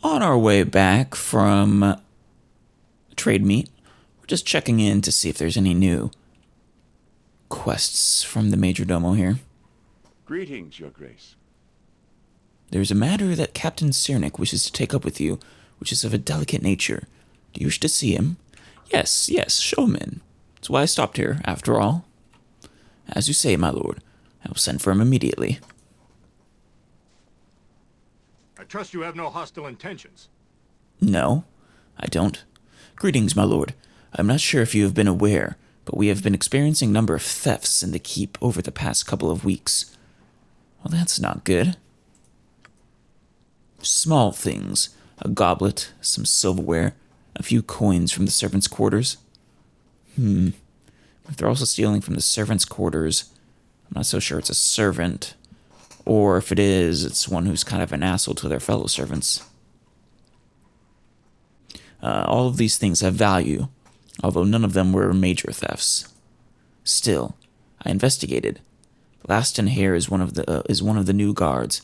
on our way back from trade meet. We're just checking in to see if there's any new quests from the Majordomo here. Greetings, Your Grace. There's a matter that Captain Cernick wishes to take up with you, which is of a delicate nature. Do you wish to see him? Yes, show him in. That's why I stopped here, after all. As you say, my lord. I will send for him immediately. I trust you have no hostile intentions. No, I don't. Greetings, my lord. I'm not sure if you have been aware, but we have been experiencing a number of thefts in the keep over the past couple of weeks. Well, that's not good. Small things. A goblet, some silverware, a few coins from the servants' quarters. If they're also stealing from the servants' quarters, I'm not so sure it's a servant. Or if it is, it's one who's kind of an asshole to their fellow servants. All of these things have value, although none of them were major thefts. Still, I investigated. Laston here is one of the new guards.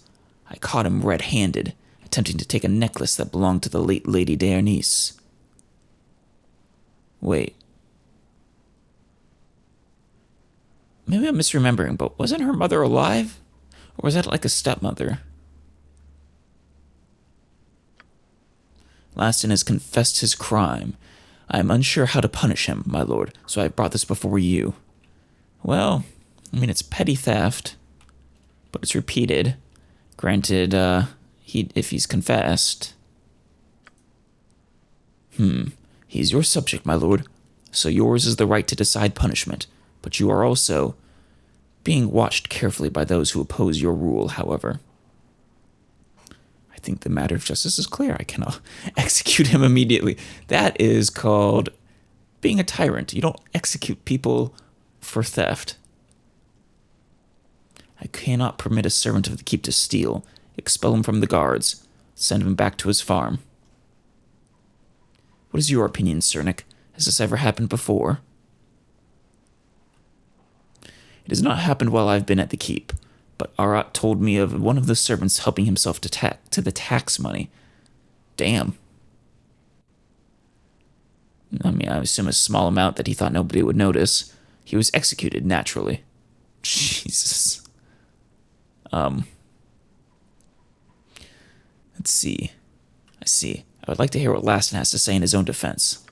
I caught him red-handed, attempting to take a necklace that belonged to the late Lady Dearnice. Wait. Maybe I'm misremembering, but wasn't her mother alive? Or was that like a stepmother? Laston has confessed his crime. I am unsure how to punish him, my lord, so I brought this before you. Well, I mean, it's petty theft, but it's repeated. Granted, if he's confessed. He's your subject, my lord, so yours is the right to decide punishment, but you are also being watched carefully by those who oppose your rule, however. I think the matter of justice is clear. I cannot execute him immediately. That is called being a tyrant. You don't execute people for theft. I cannot permit a servant of the keep to steal. Expel him from the guards. Send him back to his farm. What is your opinion, Cernick? Has this ever happened before? It has not happened while I've been at the keep, but Arat told me of one of the servants helping himself to the tax money. Damn. I mean, I assume a small amount that he thought nobody would notice. He was executed, naturally. Jesus. Let's see. I see. I would like to hear what Laston has to say in his own defense.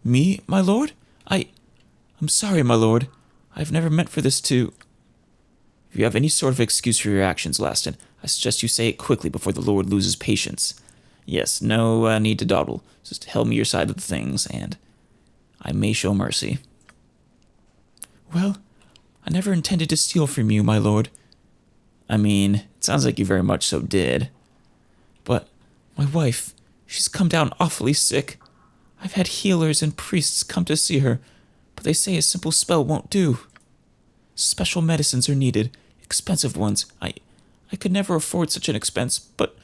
Me, my lord? I'm sorry, my lord. I've never meant for this to... If you have any sort of excuse for your actions, Laston, I suggest you say it quickly before the lord loses patience. Yes, no need to dawdle. Just tell me your side of the things, and I may show mercy. Well, I never intended to steal from you, my lord. I mean, it sounds like you very much so did. But my wife, she's come down awfully sick. I've had healers and priests come to see her, but they say a simple spell won't do. Special medicines are needed, expensive ones. I could never afford such an expense, but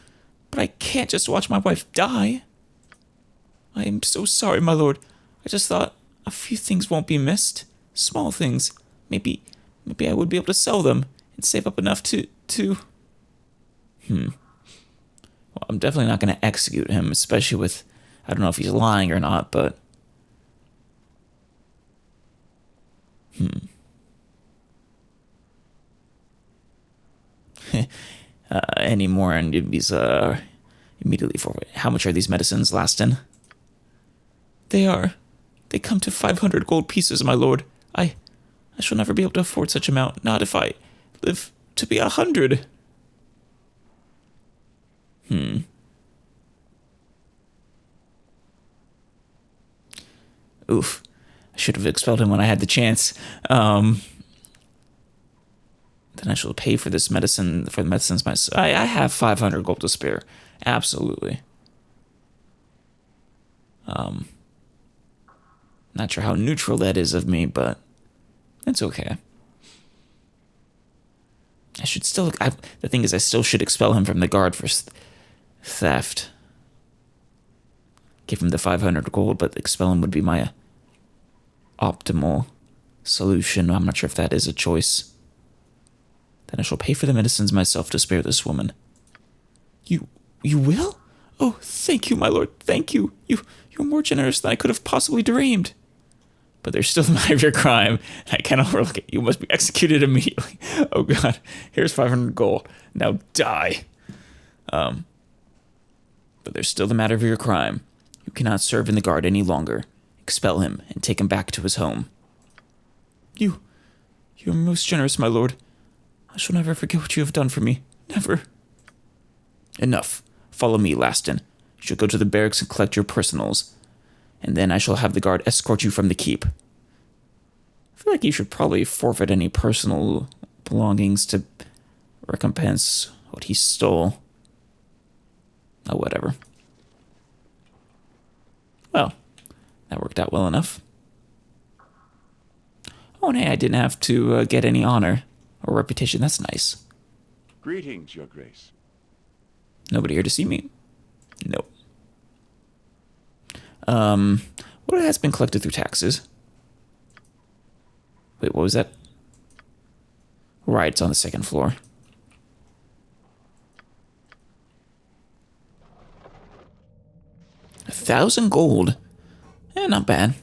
I can't just watch my wife die. I am so sorry, my lord. I just thought a few things won't be missed. Small things. Maybe I would be able to sell them and save up enough to... Well, I'm definitely not going to execute him, especially with... I don't know if he's lying or not, but... Any more, and he's immediately forward. How much are these medicines, Laston? They come to 500 gold pieces, my lord. I shall never be able to afford such amount, not if I live to be 100. Oof. I should have expelled him when I had the chance. Then I shall pay for this medicine, for the medicines myself. I have 500 gold to spare. Absolutely. Not sure how neutral that is of me, but it's okay. I should still... the thing is, I still should expel him from the guard for theft. Give him the 500 gold, but expel him would be my optimal solution. I'm not sure if that is a choice. Then I shall pay for the medicines myself to spare this woman. You will? Oh, thank you, my lord, thank you. You're more generous than I could have possibly dreamed. But there's still the matter of your crime. I cannot overlook it. You must be executed immediately. Oh god, here's 500 gold. Now die. But there's still the matter of your crime. You cannot serve in the guard any longer. Expel him and take him back to his home. You are most generous, my lord. I shall never forget what you have done for me. Never. Enough. Follow me, Laston. You shall go to the barracks and collect your personals. And then I shall have the guard escort you from the keep. I feel like you should probably forfeit any personal belongings to recompense what he stole. Oh, whatever. Well, that worked out well enough. Oh, and hey, I didn't have to get any honor or reputation. That's nice. Greetings, Your Grace. Nobody here to see me? Nope. What has been collected through taxes? Wait, what was that? Right, it's on the second floor. $1,000 gold. Not bad.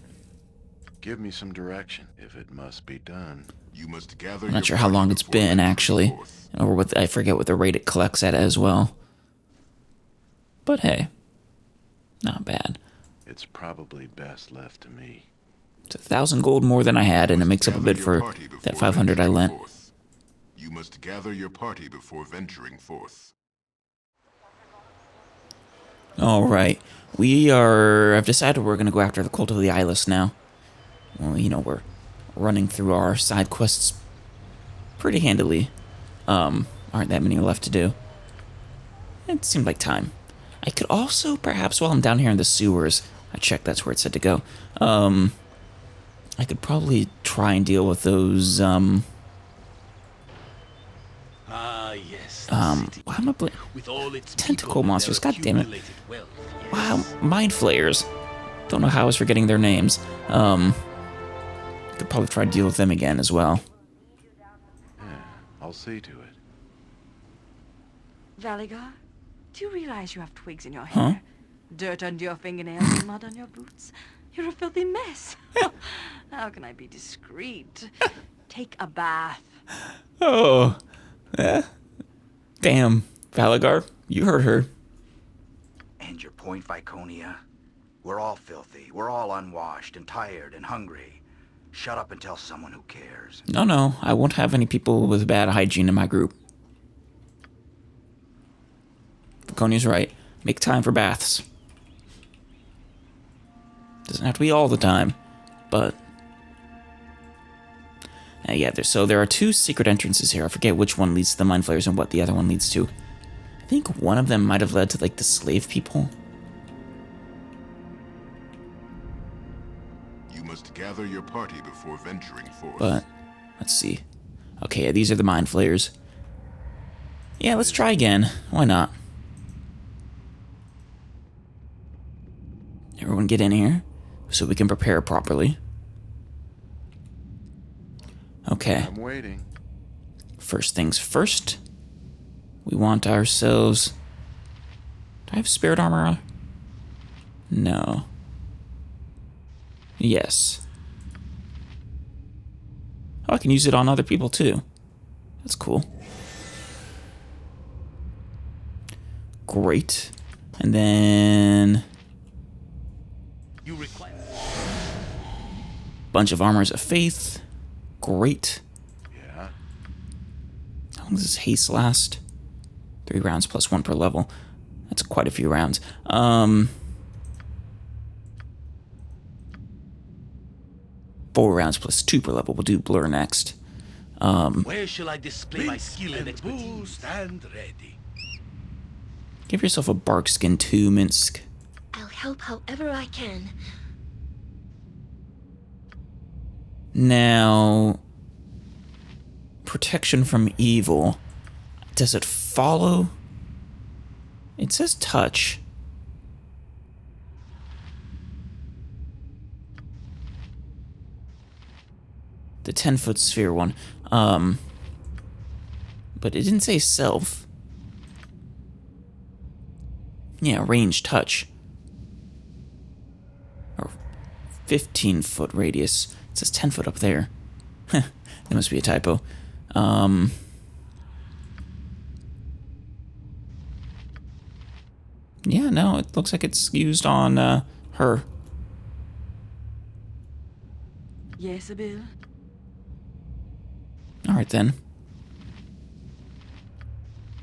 Give me some direction, if it must be done. You must gather I'm not sure how long it's been, actually. Or what, I forget what the rate it collects at as well. But hey, not bad. It's probably best left to me. It's 1,000 gold more than I had, and it makes up a bit for that 500 I lent. You must gather your party before venturing forth. Alright, I've decided we're going to go after the Cult of the Eyeless now. Well, we're running through our side quests pretty handily. Aren't that many left to do. It seemed like time. I could also, perhaps while I'm down here in the sewers, I checked that's where it said to go, I could probably try and deal with those, yes. why am I With all its tentacle people, monsters, their god damn it. accumulated wealth, yes. Wow, mind flayers. Don't know how I was forgetting their names. Could probably try to deal with them again as well. Yeah, I'll see to it. Valigar, do you realize you have twigs in your Huh? hair? Dirt under your fingernails and mud on your boots? You're a filthy mess. How can I be discreet? Take a bath. Oh. Damn, Valigar, you heard her. And your point, Viconia? We're all filthy. We're all unwashed and tired and hungry. Shut up and tell someone who cares. No, I won't have any people with bad hygiene in my group. Viconia's right. Make time for baths. Doesn't have to be all the time, but... yeah, there are two secret entrances here. I forget which one leads to the Mind Flayers and what the other one leads to. I think one of them might have led to, the slave people. You must gather your party before venturing forth. But, let's see. Okay, yeah, these are the Mind Flayers. Yeah, let's try again. Why not? Everyone get in here so we can prepare properly. Okay. I'm waiting. First things first. We want ourselves... Do I have spirit armor? No. Yes. Oh, I can use it on other people too. That's cool. Great. And then... You require Bunch of armors of faith. Great. Yeah? How long does this haste last? 3 rounds plus 1 per level. That's quite a few rounds. 4 rounds plus 2 per level. We'll do Blur next. Where shall I display my skill and expertise? Stand ready. Give yourself a bark skin too, Minsk. I'll help however I can. Now, protection from evil. Does it follow? It says touch. The 10-foot sphere one. But it didn't say self. Yeah, range touch. Or 15-foot radius. It says 10 foot up there. That must be a typo. Yeah, no, it looks like it's used on her. Yes, Bill. Alright then.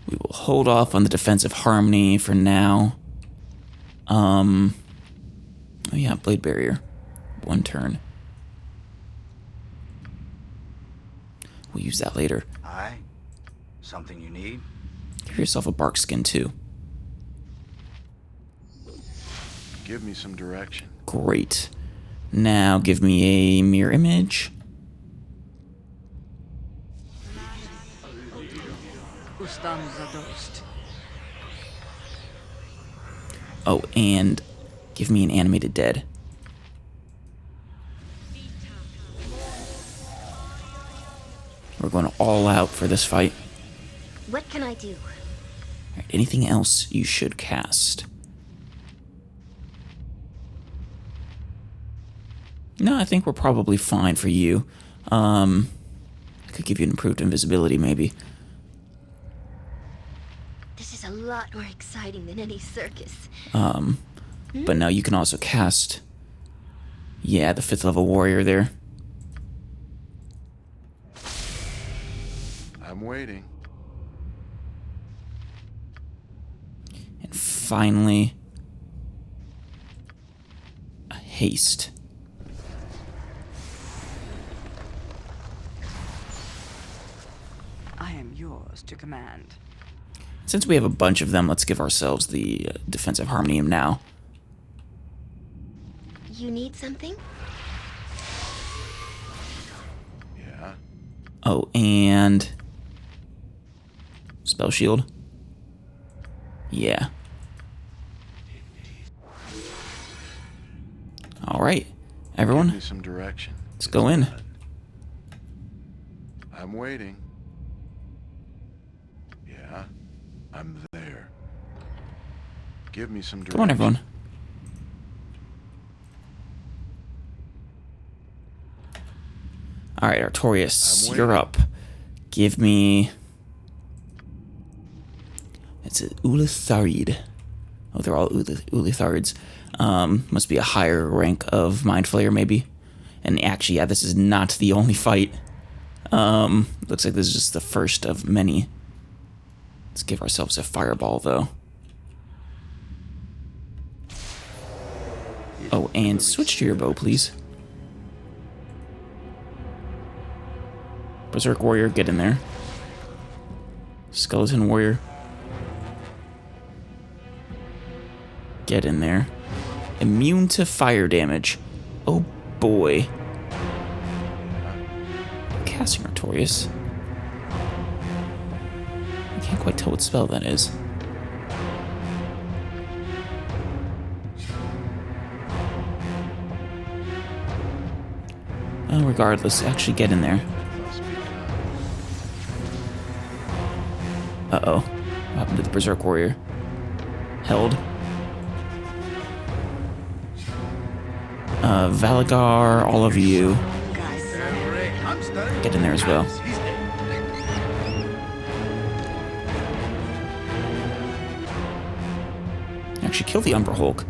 We will hold off on the defensive harmony for now. Oh yeah, blade barrier. 1 turn. We'll use that later. Aye? Something you need? Give yourself a bark skin too. Give me some direction. Great. Now give me a mirror image. Oh, and give me an animated dead. We're going all out for this fight. What can I do? Alright, anything else you should cast? No, I think we're probably fine for you. I could give you an improved invisibility, maybe. This is a lot more exciting than any circus. But no, you can also cast... Yeah, the 5th level warrior there. I'm waiting. And finally... a haste. I am yours to command. Since we have a bunch of them, let's give ourselves the defensive harmonium now. You need something? Yeah. Oh, and... spell shield? Yeah. Alright, Give everyone, me some direction. let's go in. I'm waiting. Yeah. I'm there. Give me some direction. Come on, everyone. Alright, Artorias, I'm you're waiting. up. Give me... It's an Ulitharid. Oh, they're all Ulitharids. Must be a higher rank of Mind Flayer, maybe. And actually, yeah, this is not the only fight. Looks like this is just the first of many. Let's give ourselves a fireball, though. Oh, and switch to your bow, please. Berserk Warrior, get in there. Skeleton Warrior. Get in there. Immune to fire damage. Oh boy. Casting Artorias. I can't quite tell what spell that is. Oh, regardless, actually get in there. Must be done. Uh-oh. What happened to the Berserk Warrior? Held. Valagar, all of you. Get in there as well. Actually, kill the Umbra Hulk.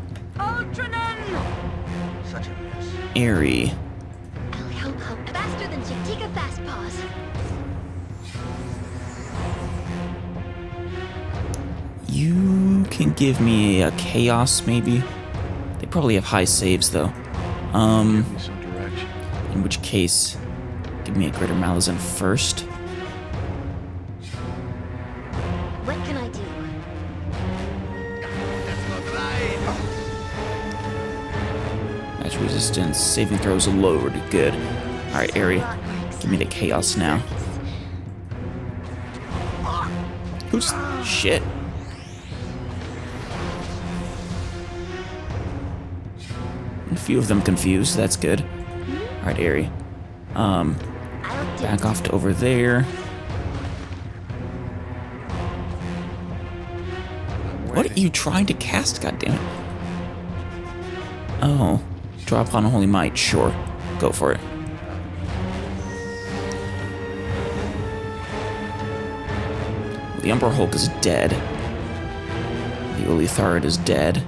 Such a miss. Airy. I'll help faster than Jektika Fastpaws. You can give me a Chaos, maybe? They probably have high saves, though. Give me some direction. In which case, give me a Greater Malazan first. What can I do? Match resistance, saving throws lowered. Good. Alright, Airy, A lot more give me the exciting Chaos than now. circus. Who's... shit. A few of them confused, that's good. Alright, Airy. I'll do Back off to over there. What are you trying to cast, goddammit? Oh. Draw upon Holy Might. Sure. Go for it. The Umbra Hulk is dead. The Ulitharid is dead.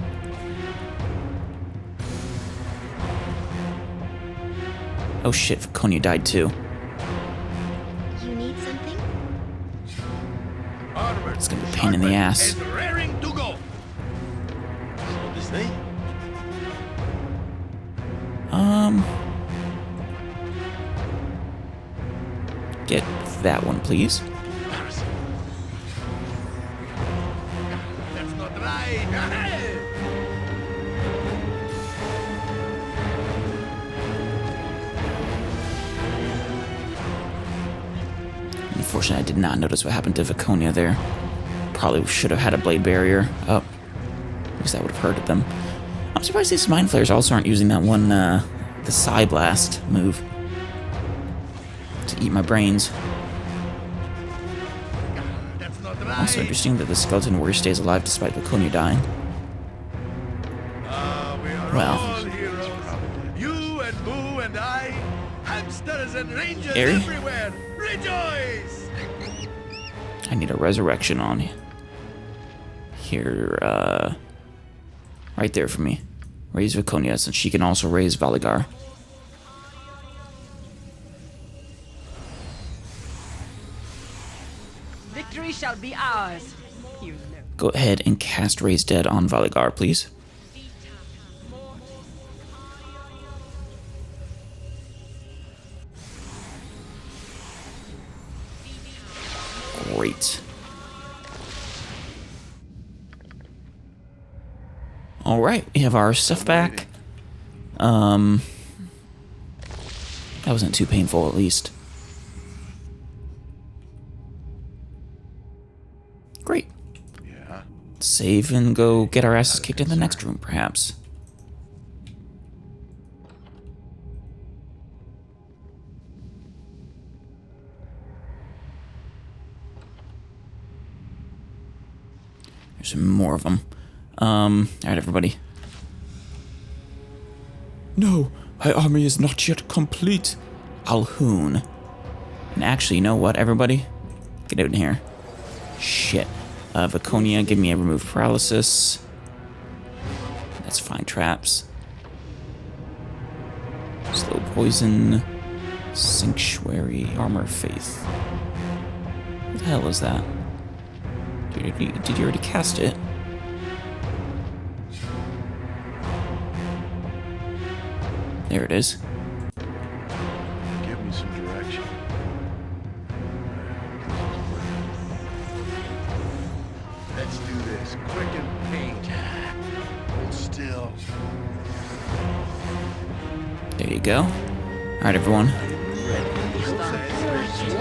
Oh shit, Viconia died too. You need something? It's gonna be a pain in the ass. And raring to go. So this way? Get that one, please. That's not right. Unfortunately, I did not notice what happened to Viconia there. Probably should have had a blade barrier up. At least that would have hurted them. I'm surprised these Mind Flayers also aren't using that one, the Psy Blast move. To eat my brains. That's not right. Also interesting that the Skeleton Warrior stays alive despite Viconia dying. We are Well. all heroes. You and Boo and I, hamsters and rangers Airy? everywhere. Rejoice! I need a resurrection on here, right there for me. Raise Viconia, since she can also raise Valigar. Victory shall be ours. You know. Go ahead and cast Raise Dead on Valigar, please. Great. Alright, we have our stuff back. That wasn't too painful, at least. Great. Yeah. Save and go get our asses kicked in the next room, perhaps. There's some more of them. Alright, everybody. No, my army is not yet complete. Alhoon. And actually, you know what, everybody? Get out in here. Shit. Viconia, give me a remove paralysis. That's fine. Traps. Slow poison. Sanctuary. Armor of Faith. What the hell is that? Did you already cast it? There it is. Give me some direction. Let's do this. Quick and paint. Hold still. There you go. Alright, everyone.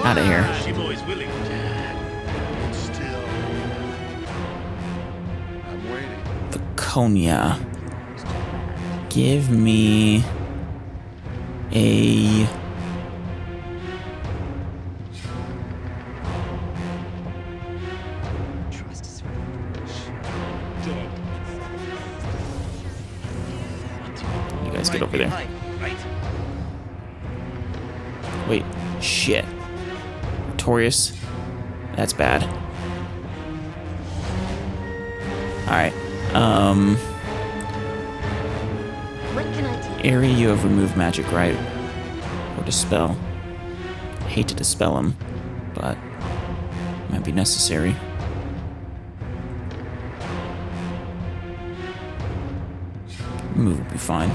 Out of here. Shimo is willing. Hold still. I'm waiting. Viconia. Give me a... You guys get over there. Right. Wait, shit. Notorious. That's bad. Alright, What can I do? Airy, you have removed magic, right? Or dispel. I hate to dispel him, but might be necessary. Remove would be fine.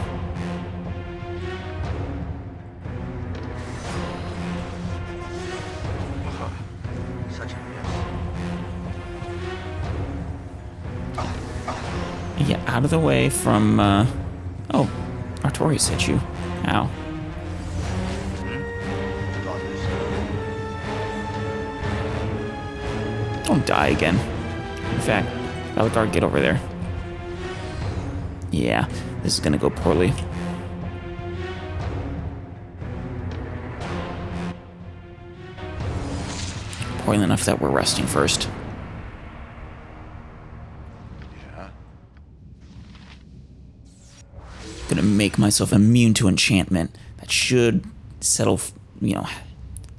Such a miss. Yeah, out of the way from, oh, Artorias hit you. Ow. Thought this. Don't die again. In fact, Valigar, get over there. Yeah, this is gonna go poorly. Poorly enough that we're resting first. Gonna make myself immune to enchantment. That should settle,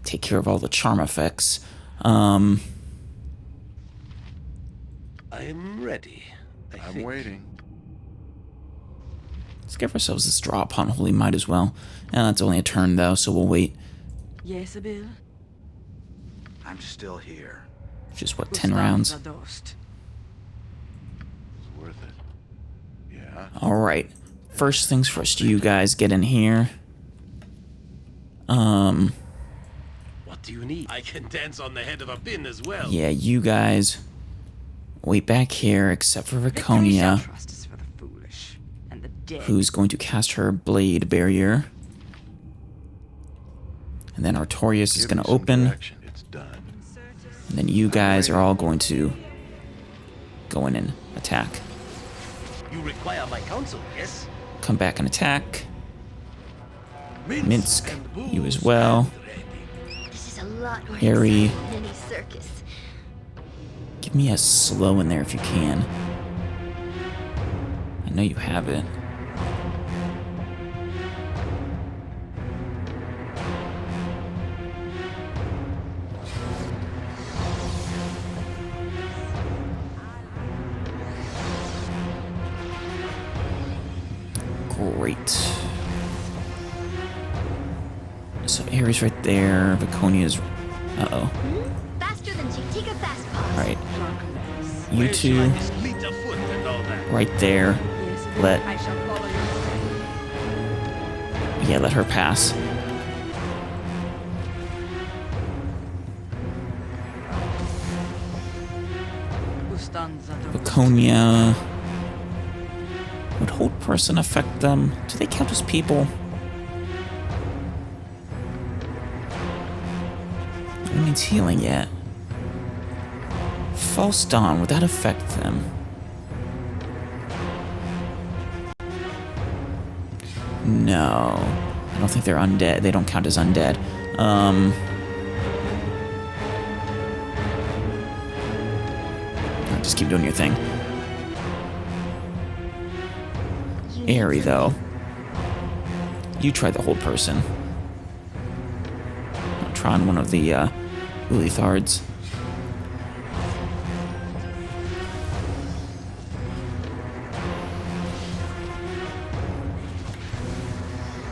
take care of all the charm effects. I am ready. I'm waiting. Let's give ourselves this draw upon Holy Might as well. And it's only a turn though, so we'll wait. Yes, Bill. I'm still here. Just what, 10 rounds? It's worth it. Yeah. Alright. First things first, you guys get in here. What do you need? I can dance on the head of a pin as well. Yeah, you guys wait back here, except for Viconia, Trust is for the foolish and the dead. who's going to cast her blade barrier. And then Artorias is Give going me to some open. direction. It's done. And then you guys are all going to go in and attack. You require my counsel, yes? Come back and attack. Minsk, and booze you as well. and ready. This is a lot more Harry. exciting than any circus. Give me a slow in there if you can. I know you have it. Great. So Ares right there. Viconia's. Uh-oh. Faster than Chick-Tika fast paws. Alright. Drunkenness. You Where shall I two dislead a foot and all that? right there. Yes, Bill. Let- I shall follow your Yeah, let her pass. Viconia. Would hold person affect them? Do they count as people? Who needs healing yet? False Dawn, would that affect them? No. I don't think they're undead. They don't count as undead. Just keep doing your thing. Airy, though. You try the hold person. I'll try on one of the Ulithards.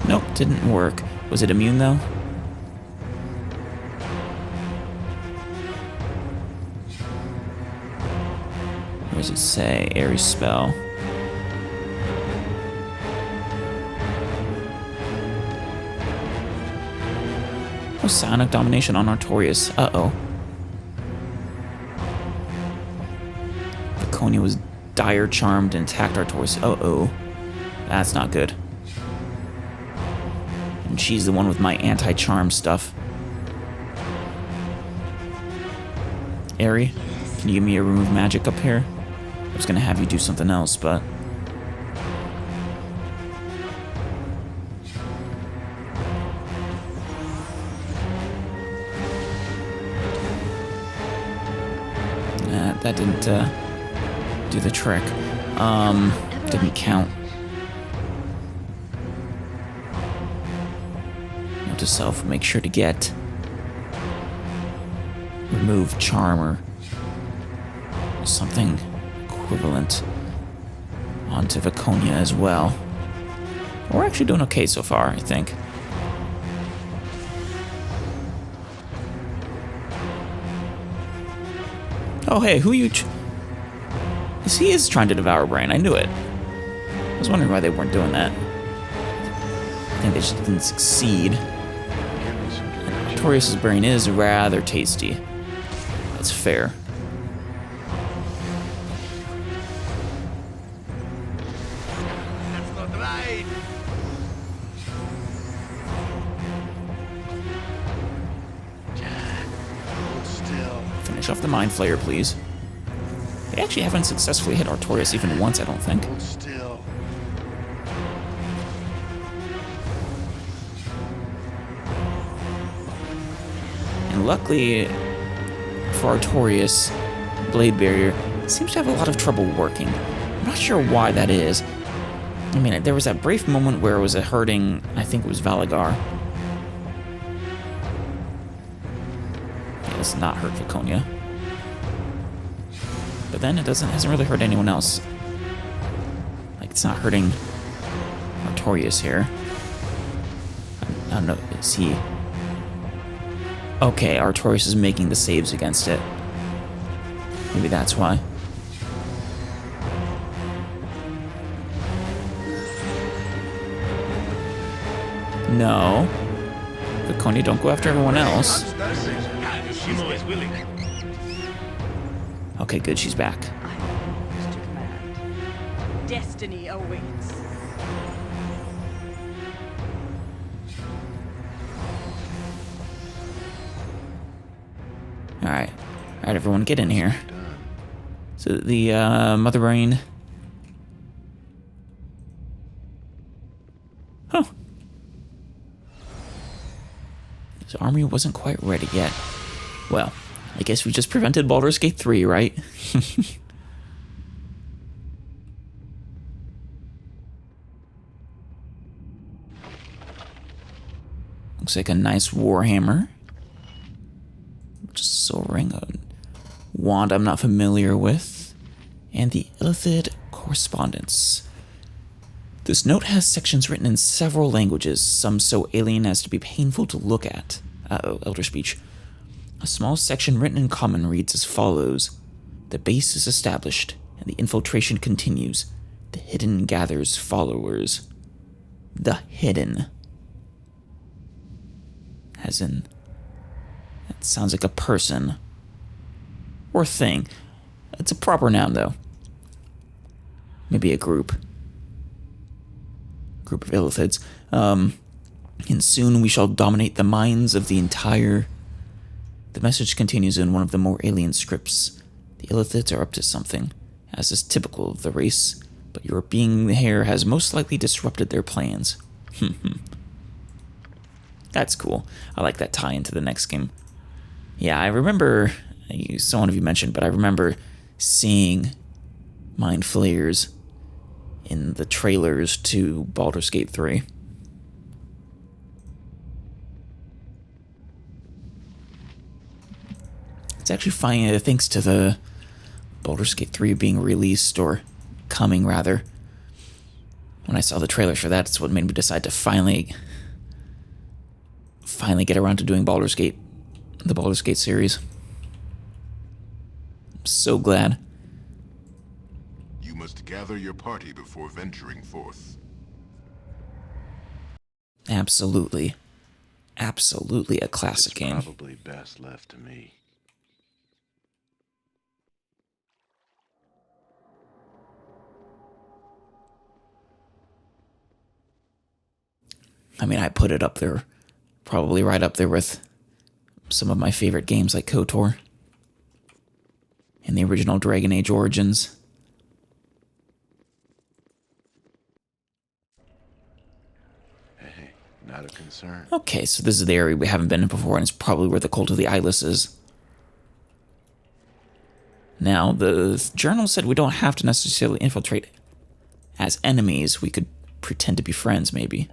Nope, didn't work. Was it immune, though? Where does it say? Ares spell. Oh, Psionic Domination on Artorias. Uh-oh. Viconia was dire charmed and attacked Artorias. Uh-oh. That's not good. And she's the one with my anti-charm stuff. Ari, can you give me a remove magic up here? I was gonna have you do something else, but... that didn't do the trick. Didn't count. Note to self, make sure to get remove charm or something equivalent onto Viconia as well. We're actually doing okay so far, I think. Oh, hey, who you... He is trying to devour Brain. I knew it. I was wondering why they weren't doing that. I think they just didn't succeed. Artorias' brain is rather tasty. That's fair. That's not right. Hold still. Finish off the Mind Flayer, please. They actually haven't successfully hit Artorias even once, I don't think. Hold still. And luckily for Artorias, Blade Barrier seems to have a lot of trouble working. I'm not sure why that is. I mean, there was that brief moment where it was hurting, I think it was Valagar. It's not hurt Viconia. But then it hasn't really hurt anyone else. Like, it's not hurting Artorias here. I don't know, is he... Okay, Artorias is making the saves against it. Maybe that's why. No. Viconia, don't go after everyone else. Okay, good, she's back. I am to command. Destiny awaits. Alright. Alright, everyone, get in here. So the Mother Brain... Huh. His army wasn't quite ready yet. Well, I guess we just prevented Baldur's Gate 3, right? Looks like a nice warhammer. Just a soul ring, a wand I'm not familiar with, and the Illithid correspondence. This note has sections written in several languages, some so alien as to be painful to look at. Elder speech. A small section written in common reads as follows. The base is established, and the infiltration continues. The hidden gathers followers. The hidden. As in... That sounds like a person. Or thing. It's a proper noun, though. Maybe a group. Group of Illithids. And soon we shall dominate the minds of the entire... The message continues in one of the more alien scripts. The Illithids are up to something, as is typical of the race, but your being here has most likely disrupted their plans. That's cool. I like that tie into the next game. Yeah, I remember, so one of you mentioned, but I remember seeing Mind Flayers in the trailers to Baldur's Gate 3. It's actually funny, thanks to the Baldur's Gate 3 being released, or coming rather. When I saw the trailer for that, it's what made me decide to finally get around to doing Baldur's Gate, the Baldur's Gate series. I'm so glad. You must gather your party before venturing forth. Absolutely. Absolutely a classic It's game. probably best left to me. I mean, I put it up there, probably right up there with some of my favorite games like KOTOR and the original Dragon Age Origins. Hey, not a concern. Okay, so this is the area we haven't been in before, and it's probably where the Cult of the Eyeless is. Now, the journal said we don't have to necessarily infiltrate as enemies. We could pretend to be friends, maybe.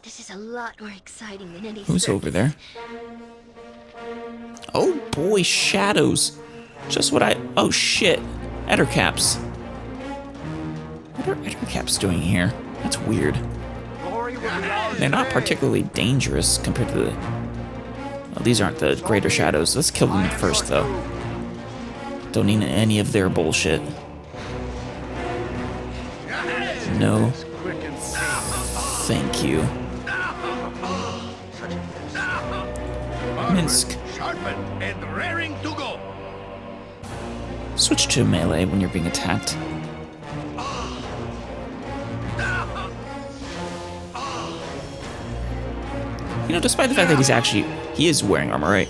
This is a lot more exciting than any Who's circus. over there? Oh boy, shadows. Just what I... Oh shit. Ettercaps. What are Ettercaps doing here? That's weird. They're not particularly dangerous compared to the... Well, these aren't the greater shadows. Let's kill them first, though. Don't need any of their bullshit. No. Thank you. Minsk. Sharpened and raring to go. Switch to melee when you're being attacked. You know, despite the fact that he is wearing armor, right?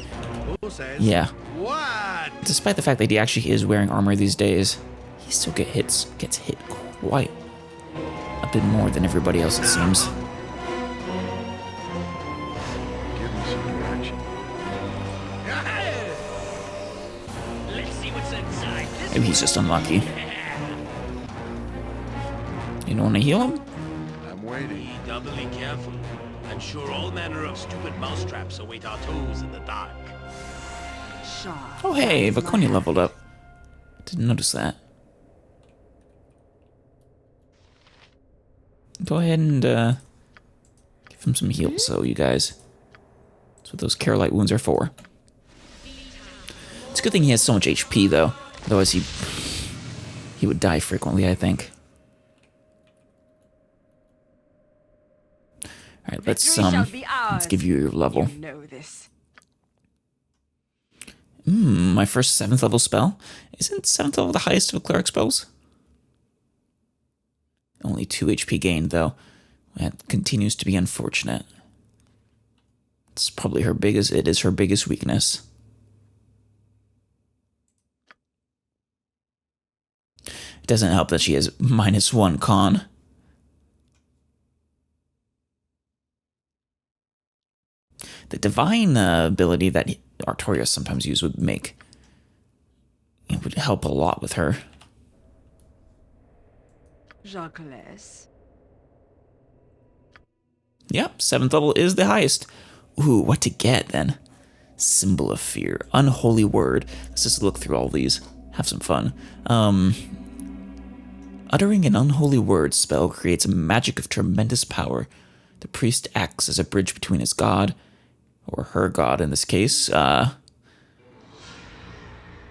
Who says Yeah. what? Despite the fact that he actually is wearing armor these days, he still gets hit quite a bit more than everybody else, it seems. Give me some direction. Maybe he's just unlucky. You don't want to heal him? I'm waiting. Be doubly careful. I'm sure all manner of stupid mousetraps await our toes in the dark. Sharp. Oh hey, Vaconia leveled up. Didn't notice that. Go ahead and give him some heals, so you guys. That's what those Carolite wounds are for. It's a good thing he has so much HP, though. Otherwise, he would die frequently, I think. All right, let's give you your level. You know this. My first 7th level spell. Isn't 7th level the highest of cleric spells? Only 2 HP gained, though. That continues to be unfortunate. It's probably her biggest. It is her biggest weakness. It doesn't help that she has -1 con. The divine ability that Artorias sometimes used would make. It would help a lot with her. Jacques. Yep, 7th level is the highest. Ooh, what to get then? Symbol of Fear. Unholy Word. Let's just look through all these. Have some fun. Uttering an unholy word spell creates a magic of tremendous power. The priest acts as a bridge between his god, or her god in this case, and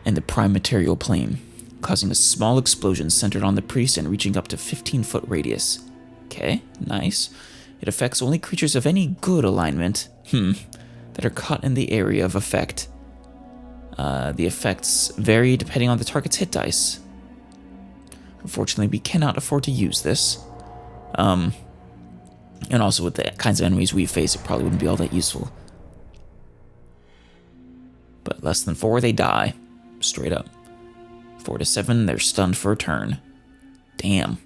the prime material plane, causing a small explosion centered on the priest and reaching up to 15-foot radius. Okay, nice. It affects only creatures of any good alignment, that are caught in the area of effect. The effects vary depending on the target's hit dice. Unfortunately, we cannot afford to use this. And also with the kinds of enemies we face, it probably wouldn't be all that useful. But less than 4, they die. Straight up. 4 to 7, they're stunned for a turn. Damn.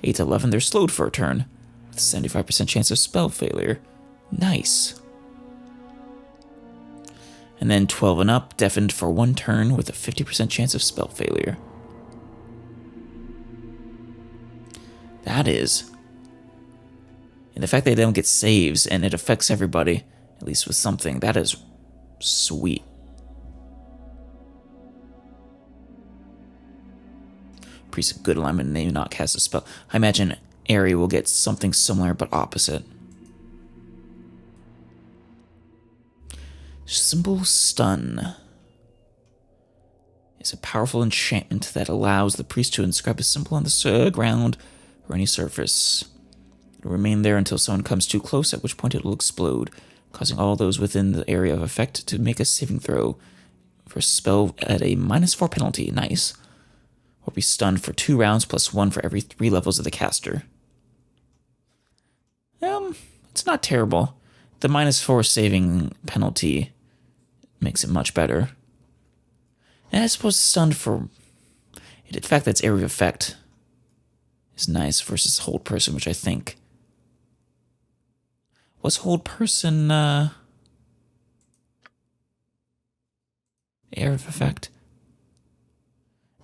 8 to 11, they're slowed for a turn. With a 75% chance of spell failure. Nice. And then 12 and up, deafened for 1 turn with a 50% chance of spell failure. That is. And the fact that they don't get saves and it affects everybody, at least with something, that is sweet. Priest of good alignment and they do not cast a spell. I imagine Aerie will get something similar but opposite. Symbol Stun is a powerful enchantment that allows the priest to inscribe a symbol on the ground or any surface. It will remain there until someone comes too close, at which point it will explode, causing all those within the area of effect to make a saving throw for a spell at a -4 penalty. Nice. Or be stunned for 2 rounds plus 1 for every 3 levels of the caster. It's not terrible. The -4 saving penalty makes it much better. And I suppose stunned for... The fact that it's area of effect is nice versus hold person, which I think... Was hold person... area of effect?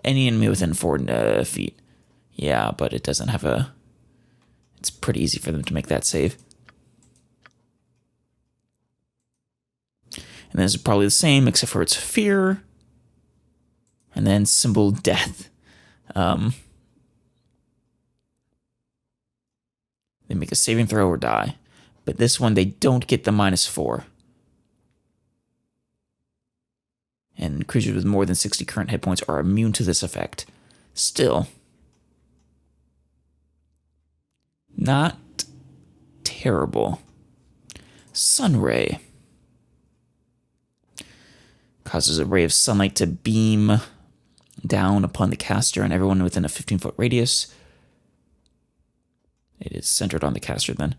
Any enemy within 4 feet. Yeah, but it doesn't have a... It's pretty easy for them to make that save. And then it's probably the same, except for its fear. And then symbol death. They make a saving throw or die. But this one, they don't get the -4. And creatures with more than 60 current hit points are immune to this effect. Still, not terrible. Sunray causes a ray of sunlight to beam down upon the caster and everyone within a 15-foot radius. It is centered on the caster then.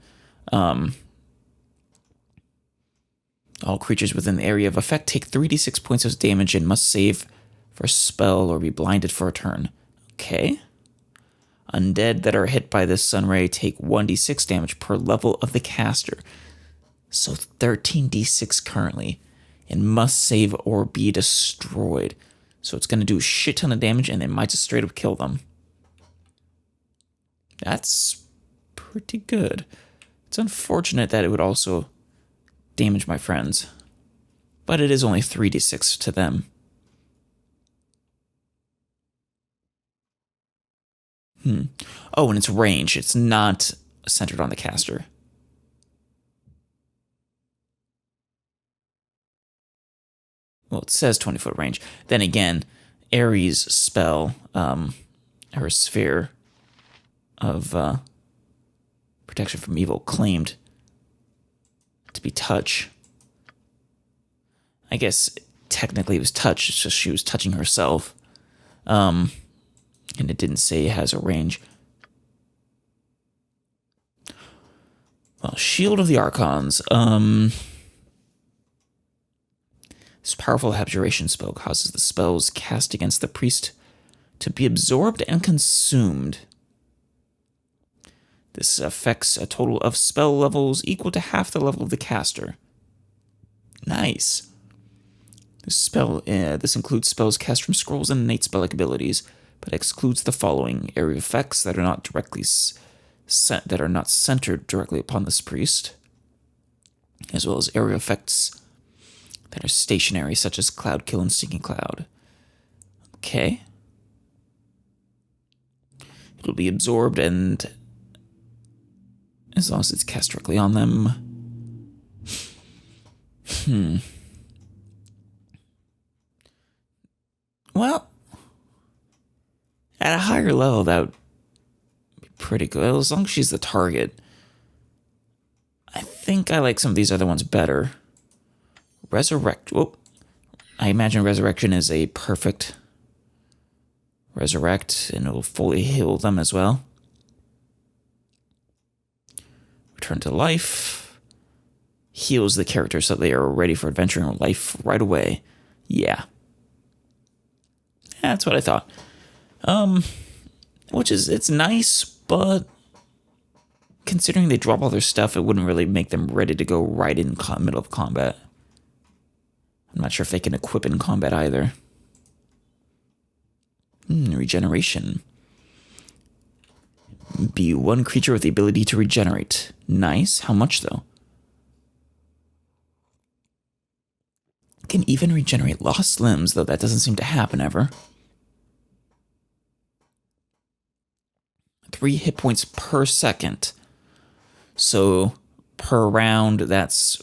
All creatures within the area of effect take 3d6 points of damage and must save for a spell or be blinded for a turn. Okay. Undead that are hit by this sunray take 1d6 damage per level of the caster. So 13d6 currently. And must save or be destroyed. So it's going to do a shit ton of damage, and it might just straight up kill them. That's pretty good. It's unfortunate that it would also damage my friends. But it is only 3d6 to them. Oh, and it's range. It's not centered on the caster. Well, it says 20-foot range. Then again, Ares' spell, her sphere of protection from evil, claimed to be touch. I guess technically it was touch, it's just she was touching herself. And it didn't say it has a range. Well, Shield of the Archons. This powerful abjuration spell causes the spells cast against the priest to be absorbed and consumed. This affects a total of spell levels equal to half the level of the caster. Nice. This includes spells cast from scrolls and innate spell-like abilities, but excludes the following: area effects that are not centered directly upon this priest, as well as area effects that are stationary, such as Cloud Kill and Sinking Cloud. Okay. It'll be absorbed, and as long as it's cast directly on them. Well, at a higher level, that would be pretty good, as long as she's the target. I think I like some of these other ones better. I imagine Resurrection is a perfect resurrect, and it will fully heal them as well. Return to life heals the character so they are ready for adventuring life right away. Yeah. That's what I thought. It's nice, but considering they drop all their stuff, it wouldn't really make them ready to go right in middle of combat. I'm not sure if they can equip in combat either. Regeneration. Be one creature with the ability to regenerate. Nice. How much, though? Can even regenerate lost limbs, though that doesn't seem to happen ever. 3 hit points per second. So, per round, that's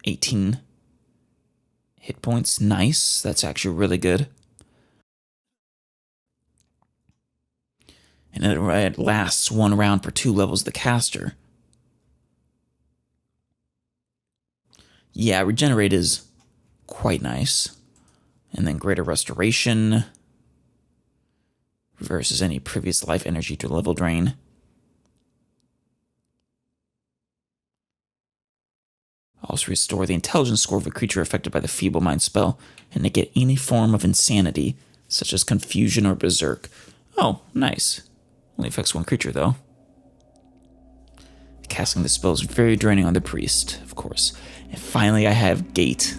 18 hit points. Nice. That's actually really good. And it lasts 1 round per 2 levels of the caster. Yeah, regenerate is quite nice. And then greater restoration. Reverses any previous life energy to level drain. Also restore the intelligence score of a creature affected by the Feeble Mind spell, and negate any form of insanity, such as confusion or berserk. Oh, nice. Only affects 1 creature, though. Casting the spell is very draining on the priest, of course. And finally, I have Gate.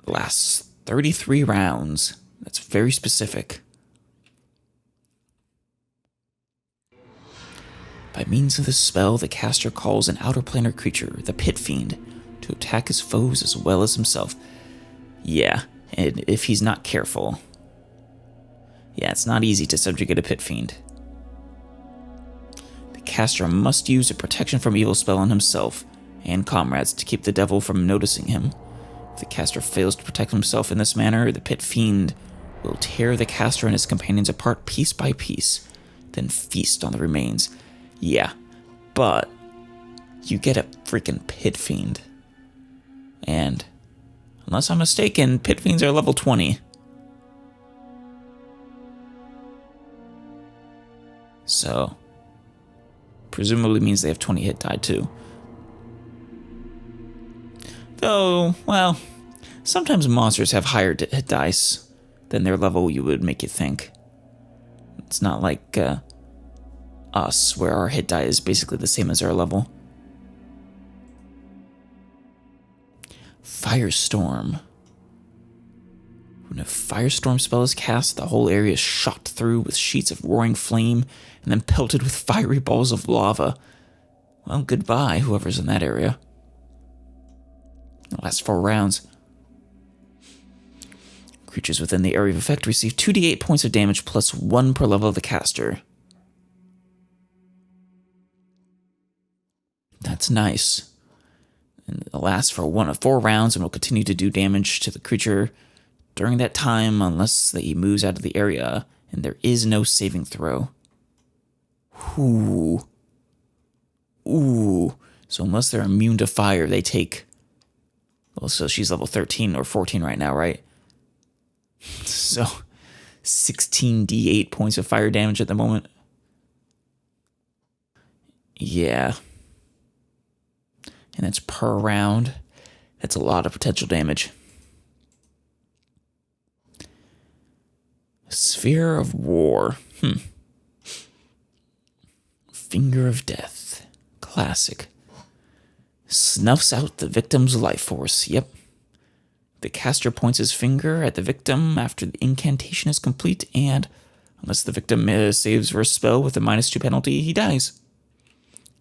Lasts 33 rounds. That's very specific. By means of this spell, the caster calls an outer planar creature, the Pit Fiend, to attack his foes as well as himself. Yeah, and if he's not careful. Yeah, it's not easy to subjugate a Pit Fiend. The caster must use a protection from evil spell on himself and comrades to keep the devil from noticing him. If the caster fails to protect himself in this manner, the Pit Fiend will tear the caster and his companions apart piece by piece, then feast on the remains. Yeah, but you get a freaking Pit Fiend. And, unless I'm mistaken, Pit Fiends are level 20. So, presumably means they have 20 hit die too. Though, well, sometimes monsters have higher hit dice than their level you would make you think. It's not like us, where our hit die is basically the same as our level. Firestorm. When a firestorm spell is cast, the whole area is shot through with sheets of roaring flame and then pelted with fiery balls of lava. Well, goodbye, whoever's in that area. It lasts 4 rounds. Creatures within the area of effect receive 2d8 points of damage plus 1 per level of the caster. That's nice. And it lasts for 1 of 4 rounds and will continue to do damage to the creature during that time unless he moves out of the area and there is no saving throw. Ooh. Ooh. So unless they're immune to fire, they take... Well, so she's level 13 or 14 right now, right? So 16d8 points of fire damage at the moment. Yeah. And that's per round. That's a lot of potential damage. Sphere of War. Finger of Death. Classic. Snuffs out the victim's life force. Yep. The caster points his finger at the victim after the incantation is complete, and unless the victim saves for a spell with a -2 penalty, he dies.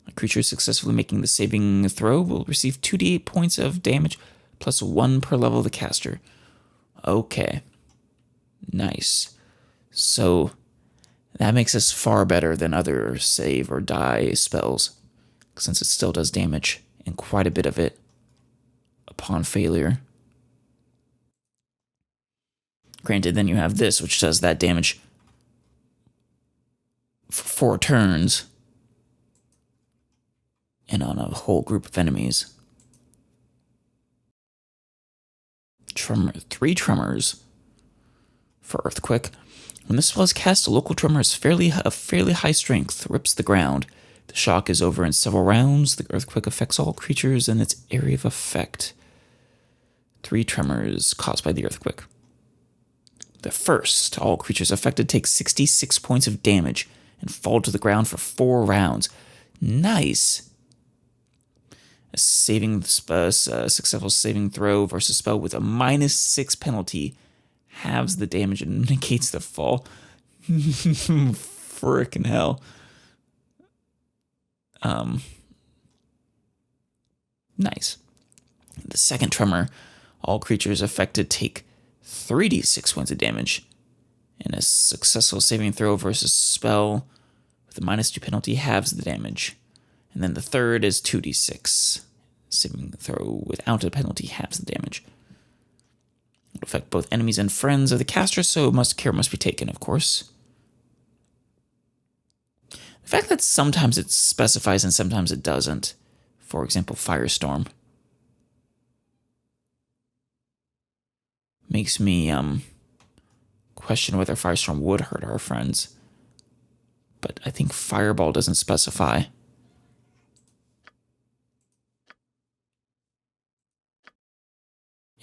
A creature successfully making the saving throw will receive 2d8 points of damage plus 1 per level of the caster. Okay. Nice. So that makes us far better than other save or die spells, since it still does damage, and quite a bit of it upon failure. Granted, then you have this, which does that damage for 4 turns and on a whole group of enemies. 3 tremors for Earthquake. When this spell is cast, a local tremor is fairly high strength, rips the ground. The shock is over in several rounds. The Earthquake affects all creatures in its area of effect. 3 tremors caused by the Earthquake. The first, all creatures affected take 66 points of damage and fall to the ground for 4 rounds. Nice. A successful saving throw versus spell with a -6 penalty halves the damage and negates the fall. Frickin' hell. Nice. The second tremor, all creatures affected take 3d6 points of damage, and a successful saving throw versus spell with a -2 penalty halves the damage. And then the third is 2d6. Saving throw without a penalty halves the damage. It'll affect both enemies and friends of the caster, so care must be taken, of course. The fact that sometimes it specifies and sometimes it doesn't. For example, Firestorm. Makes me question whether Firestorm would hurt our friends. But I think Fireball doesn't specify.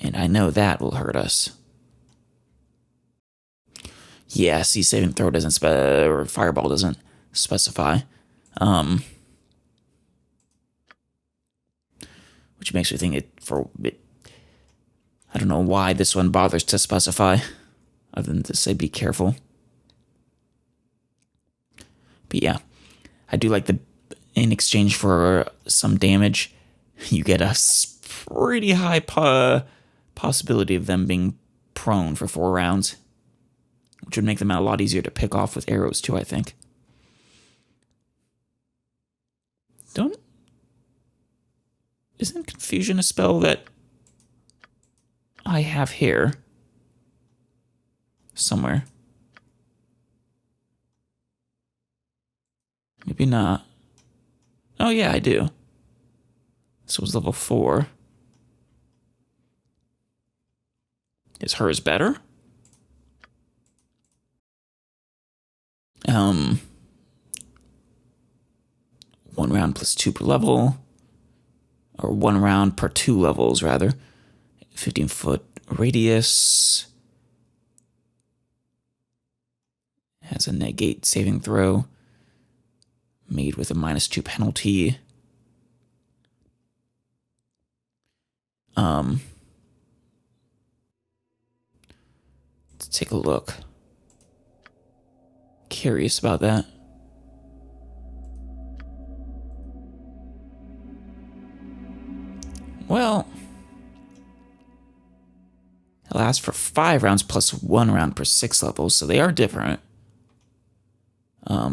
And I know that will hurt us. Yeah, see, saving throw doesn't or Fireball doesn't specify. Which makes me think I don't know why this one bothers to specify, other than to say be careful. But yeah, I do like in exchange for some damage, you get a pretty high possibility of them being prone for 4 rounds, which would make them a lot easier to pick off with arrows too, I think. Isn't Confusion a spell that I have here somewhere? Maybe not. Oh yeah, I do. This was level 4. Is hers better? 1 round plus 2 per level. Or 1 round per 2 levels, rather. 15-foot radius. Has a negate saving throw. Made with a -2 penalty. Let's take a look. Curious about that. Well, it lasts for 5 rounds plus 1 round per 6 levels, so they are different.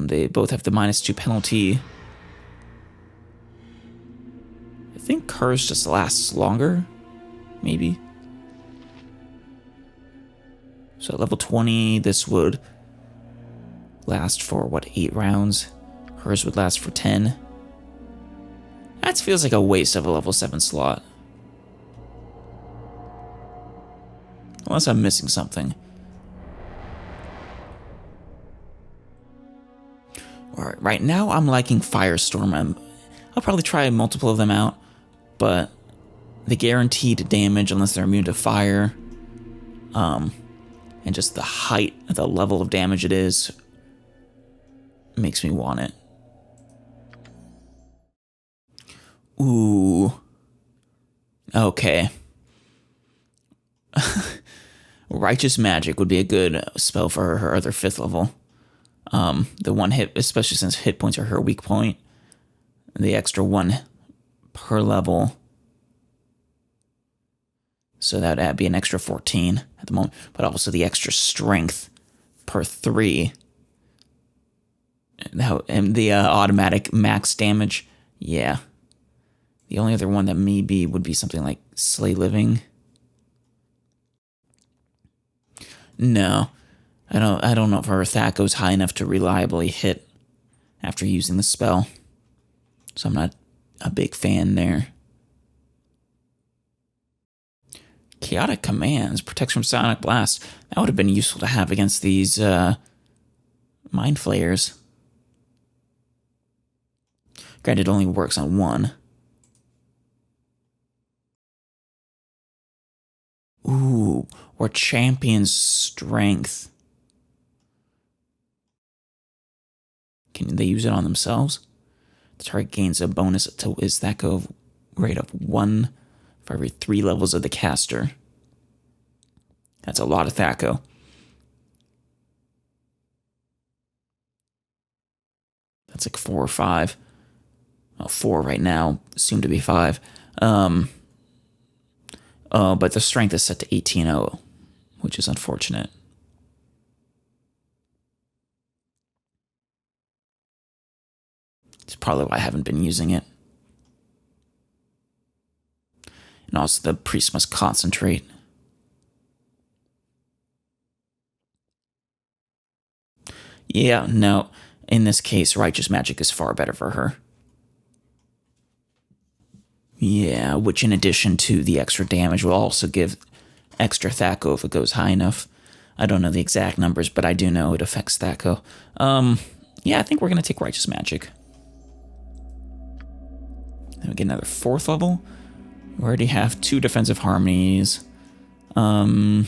They both have the -2 penalty. I think Curse just lasts longer, maybe. So at level 20, this would last for, 8 rounds? Hers would last for 10. That feels like a waste of a level 7 slot. Unless I'm missing something. Alright, right now I'm liking Firestorm. I'll probably try multiple of them out, but the guaranteed damage, unless they're immune to fire, and just the height, the level of damage it is, makes me want it. Ooh. Okay. Righteous Magic would be a good spell for her other 5th level. The 1 hit, especially since hit points are her weak point. The extra 1 per level. So that'd be an extra 14 at the moment. But also the extra strength per 3. And the automatic max damage. Yeah. The only other one that maybe would be something like Slay Living. No. I don't know if her attack goes high enough to reliably hit after using the spell. So I'm not a big fan there. Chaotic Commands, protects from Sonic Blast. That would have been useful to have against these Mind Flayers. Granted, it only works on 1. Ooh, or Champion's Strength. Can they use it on themselves? The target gains a bonus to his Thaco rate of 1 for every 3 levels of the caster. That's a lot of Thaco. That's like 4 or 5. Well, 4 right now, soon to be 5. But the strength is set to 18-0, which is unfortunate. It's probably why I haven't been using it. And also the priest must concentrate. Yeah, no. In this case, Righteous Magic is far better for her. Yeah, which in addition to the extra damage will also give extra Thaco if it goes high enough. I don't know the exact numbers, but I do know it affects Thaco. Yeah, I think we're going to take Righteous Magic. Then we get another 4th level. We already have 2 defensive harmonies. 2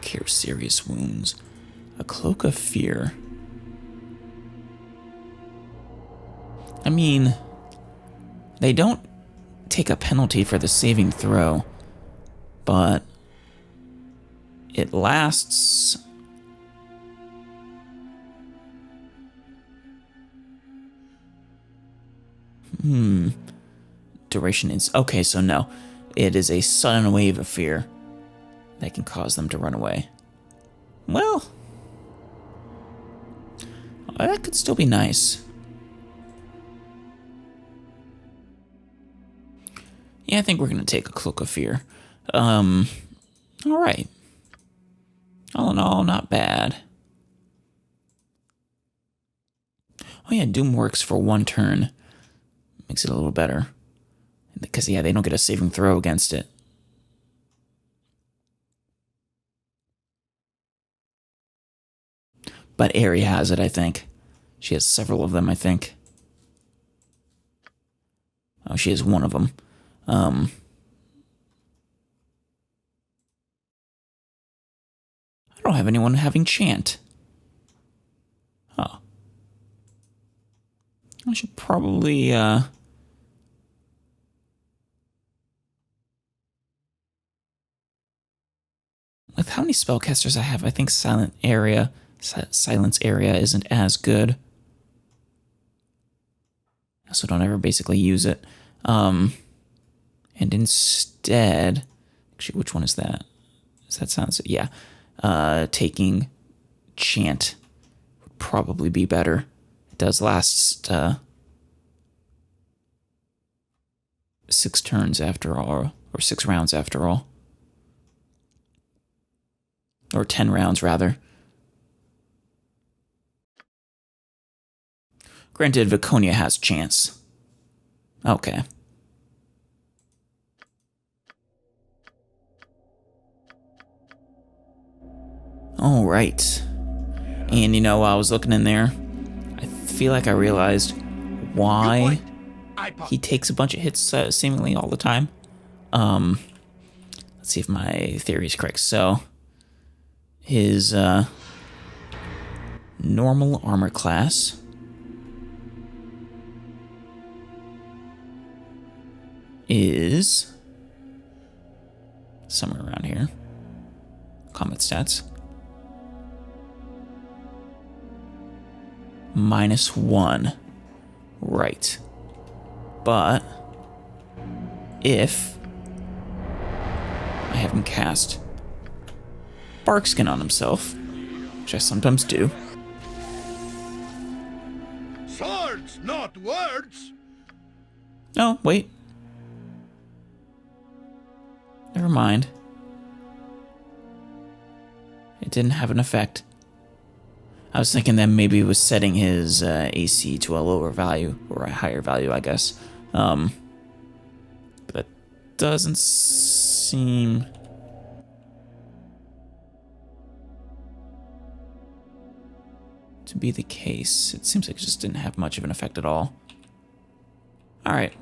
cure serious wounds. A Cloak of Fear. I mean, they don't take a penalty for the saving throw, but it lasts... Duration is... Okay, so no. It is a sudden wave of fear that can cause them to run away. Well, that could still be nice. Yeah, I think we're going to take a Cloak of Fear. Alright. All in all, not bad. Oh yeah, Doom works for 1 turn. Makes it a little better. Because, yeah, they don't get a saving throw against it. But Aerie has it, I think. She has several of them, I think. Oh, she has 1 of them. I don't have anyone having chant. Oh. I should probably, how many spellcasters I have. I think silence area isn't as good. So don't ever basically use it. And instead, actually, which one is that? Is that silence? Yeah. Taking chant would probably be better. It does last 6 turns after all, or 6 rounds after all. Or 10 rounds, rather. Granted, Viconia has chance. Okay. All right. And you know, while I was looking in there, I feel like I realized why he takes a bunch of hits seemingly all the time. Let's see if my theory is correct. So, his normal armor class is somewhere around here. Combat stats. -1. Right. But if I have him cast Barkskin on himself, which I sometimes do. Swords, not words! No, wait. Never mind. It didn't have an effect. I was thinking that maybe it was setting his AC to a lower value, or a higher value, I guess. But that doesn't seem... to be the case. It seems like it just didn't have much of an effect at all. Alright.